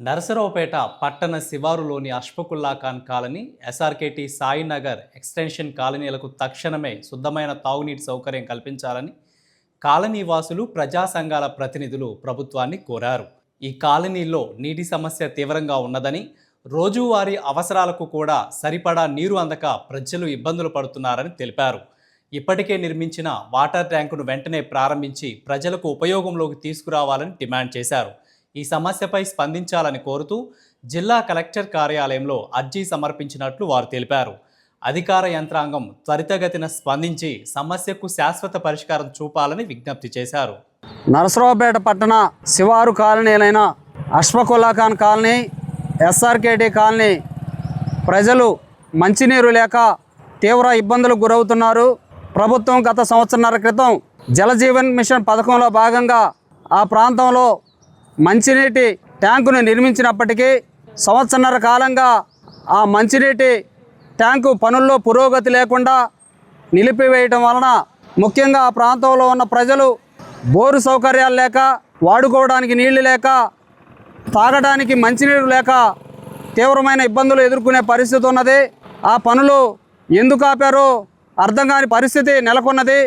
నరసరావుపేట పట్టణ శివారులోని Ashfaqulla Khan colony, SRKT Sainagar extension కాలనీలకు తక్షణమే శుద్ధమైన తాగునీటి సౌకర్యం కల్పించాలని కాలనీ వాసులు, ప్రజా సంఘాల ప్రతినిధులు ప్రభుత్వాన్ని కోరారు. ఈ కాలనీల్లో నీటి సమస్య తీవ్రంగా ఉన్నదని, రోజువారీ అవసరాలకు కూడా సరిపడా నీరు అందక ప్రజలు ఇబ్బందులు పడుతున్నారని తెలిపారు. ఇప్పటికే నిర్మించిన వాటర్ ట్యాంకును వెంటనే ప్రారంభించి ప్రజలకు ఉపయోగంలోకి తీసుకురావాలని డిమాండ్ చేశారు. ఈ సమస్యపై స్పందించాలని కోరుతూ జిల్లా కలెక్టర్ కార్యాలయంలో అర్జీ సమర్పించినట్లు వారు తెలిపారు. అధికార యంత్రాంగం త్వరితగతిన స్పందించి సమస్యకు శాశ్వత పరిష్కారం చూపాలని విజ్ఞప్తి చేశారు. నరసరావుపేట పట్టణ శివారు కాలనీలైన Ashfaqulla Khan colony, SRKT colony ప్రజలు మంచినీరు లేక తీవ్ర ఇబ్బందులకు గురవుతున్నారు. ప్రభుత్వం గత సంవత్సరాల క్రితం జలజీవన్ మిషన్ పథకంలో భాగంగా ఆ ప్రాంతంలో మంచినీటి ట్యాంకును నిర్మించినప్పటికీ సంవత్సరాల కాలంగా ఆ మంచినీటి ట్యాంకు పనుల్లో పురోగతి లేకుండా నిలిపివేయటం వలన ముఖ్యంగా ఆ ప్రాంతంలో ఉన్న ప్రజలు బోరు సౌకర్యాలు లేక, వాడుకోవడానికి నీళ్లు లేక, తాగడానికి మంచినీరు లేక తీవ్రమైన ఇబ్బందులు ఎదుర్కొనే పరిస్థితి ఉన్నది. ఆ పనులు ఎందుకు ఆపారో అర్థం కాని పరిస్థితి నెలకొన్నది.